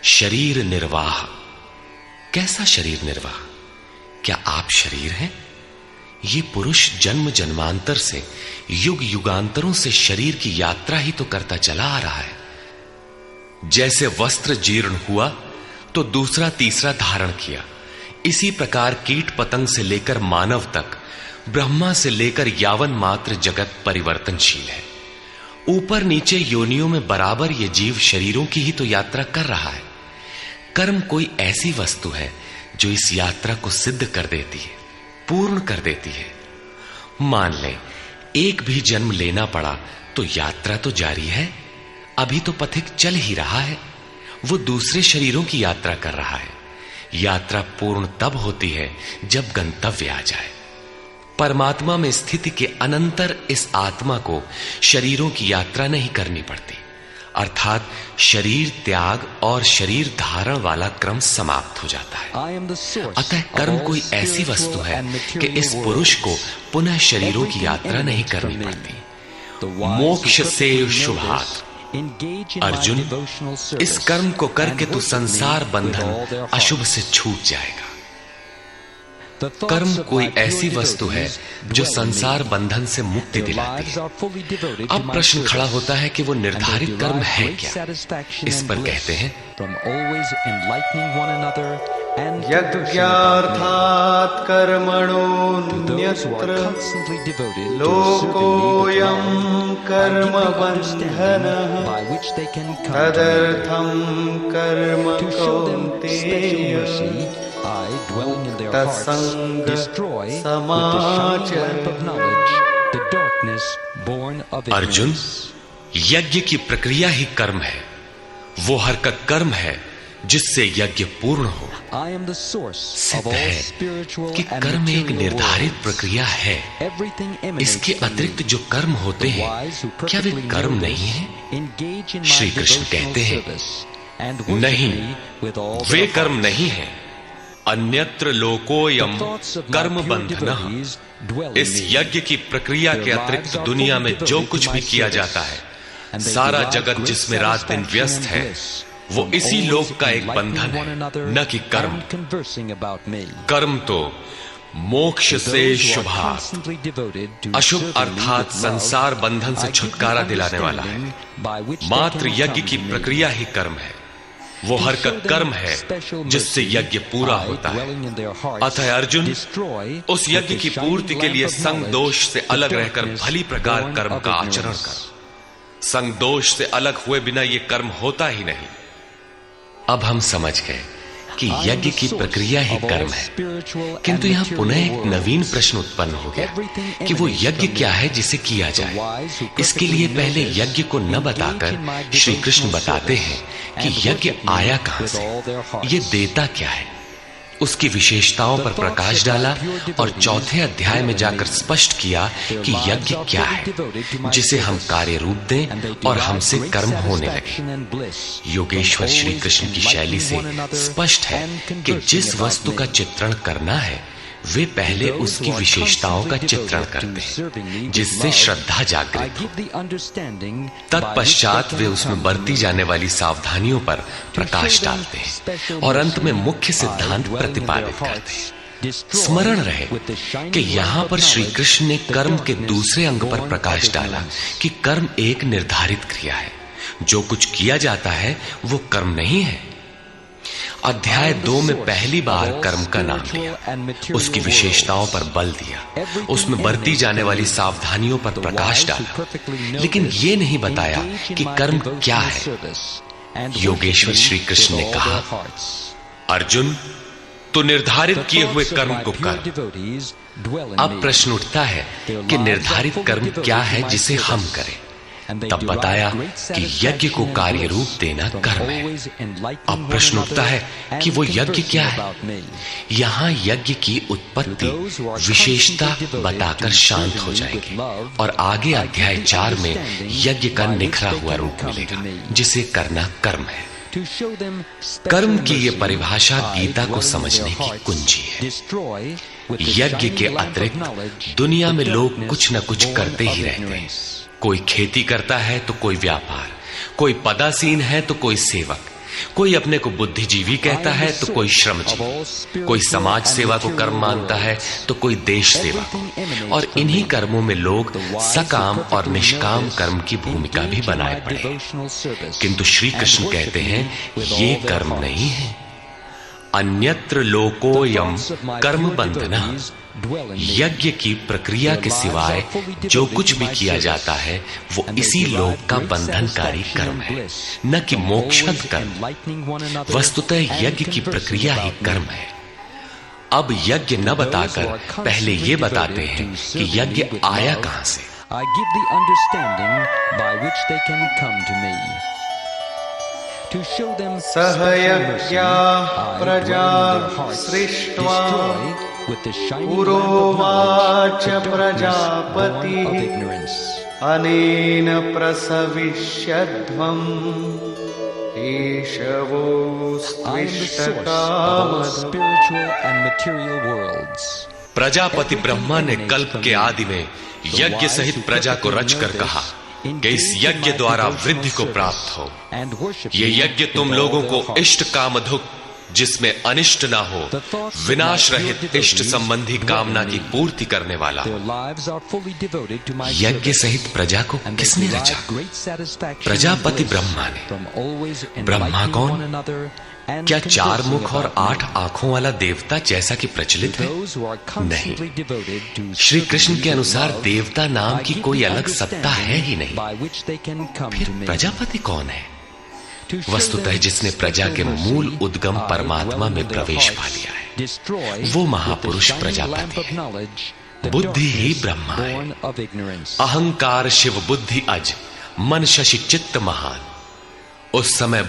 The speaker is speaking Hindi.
शरीर निर्वाह। कैसा शरीर निर्वाह? क्या आप शरीर हैं? ये पुरुष जन्म जन्मांतर से, युग युगांतरों से शरीर की यात्रा ही तो करता चला आ रहा है। जैसे वस्त्र जीर्ण हुआ तो दूसरा तीसरा धारण किया, इसी प्रकार कीट पतंग से लेकर मानव तक, ब्रह्मा से लेकर यावन मात्र जगत परिवर्तनशील है। ऊपर नीचे योनियों में बराबर ये जीव शरीरों की ही तो यात्रा कर रहा है। कर्म कोई ऐसी वस्तु है जो इस यात्रा को सिद्ध कर देती है, पूर्ण कर देती है। मान लें एक भी जन्म लेना पड़ा तो यात्रा तो जारी है, अभी तो पथिक चल ही रहा है, वो दूसरे शरीरों की यात्रा कर रहा है। यात्रा पूर्ण तब होती है जब गंतव्य आ जाए। परमात्मा में स्थिति के अनंतर इस आत्मा को शरीरों की यात्रा नहीं करनी पड़ती, अर्थात शरीर त्याग और शरीर धारण वाला क्रम समाप्त हो जाता है। अतः कर्म कोई ऐसी वस्तु है कि इस पुरुष को पुनः शरीरों की यात्रा नहीं करनी पड़ती। मोक्ष से शुभात्। अर्जुन, इस कर्म को करके तू संसार बंधन अशुभ से छूट जाएगा। कर्म कोई ऐसी वस्तु है जो संसार बंधन से मुक्ति दिलाती है। अब प्रश्न खड़ा होता है कि वो निर्धारित कर्म है क्या? इस पर कहते हैं, यज्ञार्थात् कर्मणोऽन्यत्र लोकोऽयं कर्मबन्धनः तदर्थं कर्म कौन्तेय तत्संग समाचर। अर्जुन, यज्ञ की प्रक्रिया ही कर्म है। वो हरकत कर्म है जिससे यज्ञ पूर्ण हो। सिद्ध है कि कर्म एक निर्धारित प्रक्रिया है। इसके अतिरिक्त जो कर्म होते हैं, क्या वे कर्म नहीं है? श्री कृष्ण कहते हैं, नहीं, वे कर्म नहीं है। अन्यत्र लोकोयम कर्म बंधनः। इस यज्ञ की प्रक्रिया के अतिरिक्त दुनिया में जो कुछ भी किया जाता है, सारा जगत जिसमें रात दिन व्यस्त है, वो इसी लोक का एक बंधन है, न कि कर्म। कर्म तो मोक्ष से शुभात्। अशुभ अर्थात संसार बंधन से छुटकारा दिलाने वाला है। मात्र यज्ञ की प्रक्रिया ही कर्म है। वो हरकत कर्म है जिससे यज्ञ पूरा होता है। अतः अर्जुन, उस यज्ञ की पूर्ति के लिए संग दोष से अलग रहकर भली प्रकार कर्म का आचरण कर। संग दोष से अलग हुए बिना ये कर्म होता ही नहीं। अब हम समझ गए कि यज्ञ की प्रक्रिया ही कर्म है, किंतु यहां पुनः एक नवीन प्रश्न उत्पन्न हो गया कि वो यज्ञ क्या है जिसे किया जाए। इसके लिए पहले यज्ञ को न बताकर श्री कृष्ण बताते हैं कि यज्ञ आया कहां से, ये देता क्या है। उसकी विशेषताओं पर प्रकाश डाला और चौथे अध्याय में जाकर स्पष्ट किया कि यज्ञ क्या है जिसे हम कार्य रूप दें और हमसे कर्म होने लगे। योगेश्वर श्री कृष्ण की शैली से स्पष्ट है कि जिस वस्तु का चित्रण करना है, वे पहले उसकी विशेषताओं का चित्रण करते हैं जिससे श्रद्धा जागृत हो। तत्पश्चात वे उसमें बरती जाने वाली सावधानियों पर प्रकाश डालते हैं और अंत में मुख्य सिद्धांत प्रतिपादित करते हैं। स्मरण रहे कि यहां पर श्री कृष्ण ने कर्म के दूसरे अंग पर प्रकाश डाला कि कर्म एक निर्धारित क्रिया है। जो कुछ किया जाता है वो कर्म नहीं है। अध्याय 2 में पहली बार कर्म का नाम लिया, उसकी विशेषताओं पर बल दिया, उसमें बरती जाने वाली सावधानियों पर प्रकाश डाला, लेकिन यह नहीं बताया कि कर्म क्या है। योगेश्वर श्री कृष्ण ने कहा, अर्जुन, तो निर्धारित किए हुए कर्म को कर। अब प्रश्न उठता है कि निर्धारित कर्म क्या है जिसे हम करें। तब बताया कि यज्ञ को कार्य रूप देना कर्म है। अब प्रश्न उठता है कि वो यज्ञ क्या है। यहां यज्ञ की उत्पत्ति विशेषता बताकर शांत हो जाएंगे और आगे अध्याय 4 में यज्ञ का निखरा हुआ रूप मिलेगा जिसे करना कर्म है। कर्म की ये परिभाषा गीता को समझने की कुंजी है। यज्ञ के अतिरिक्त दुनिया में लोग कुछ न कुछ करते ही रहते हैं। कोई खेती करता है तो कोई व्यापार, कोई पदासीन है तो कोई सेवक। कोई अपने को बुद्धिजीवी कहता है तो कोई श्रमजीवी, कोई समाज सेवा को कर्म मानता है तो कोई देश सेवा को, और इन्हीं कर्मों में लोग सकाम और निष्काम कर्म की भूमिका भी बनाए पड़े। किंतु श्री कृष्ण कहते हैं ये कर्म नहीं है। अन्यत्र लोकोयम कर्म बंधना, यज्ञ की प्रक्रिया के सिवाय जो कुछ भी किया जाता है वो इसी लोक का बंधनकारी कर्म है, न कि मोक्षद कर्म। वस्तुतः यज्ञ की प्रक्रिया ही कर्म है। अब यज्ञ न बताकर पहले ये बताते हैं कि यज्ञ आया कहां से। सहयज्ञाः प्रजा सृष्ट्वा पुरोवाच प्रजापतिः अनेन प्रसविष्यध्वम् प्रजापति ब्रह्मा ने कल्प के आदि में यज्ञ सहित प्रजा को रचकर कहा कि इस यज्ञ द्वारा वृद्धि को प्राप्त हो। ये यज्ञ तुम लोगों को इष्ट कामधुक, जिसमें अनिष्ट ना हो, विनाश रहित इष्ट संबंधी कामना की पूर्ति करने वाला हो। यज्ञ सहित प्रजा को किसने रचा? प्रजापति ब्रह्मा ने। ब्रह्मा कौन? क्या 4 मुख और 8 आंखों वाला देवता जैसा कि प्रचलित है? नहीं। श्री कृष्ण के अनुसार देवता नाम की कोई अलग सत्ता है ही नहीं। फिर प्रजापति कौन है? वस्तुतः जिसने प्रजा के मूल उद्गम परमात्मा में प्रवेश पा लिया है, वो महापुरुष प्रजापति है। बुद्धि ही ब्रह्मा है। अहंकार शिव बुद्धि अज, मन शशि चित्त महान। उस समय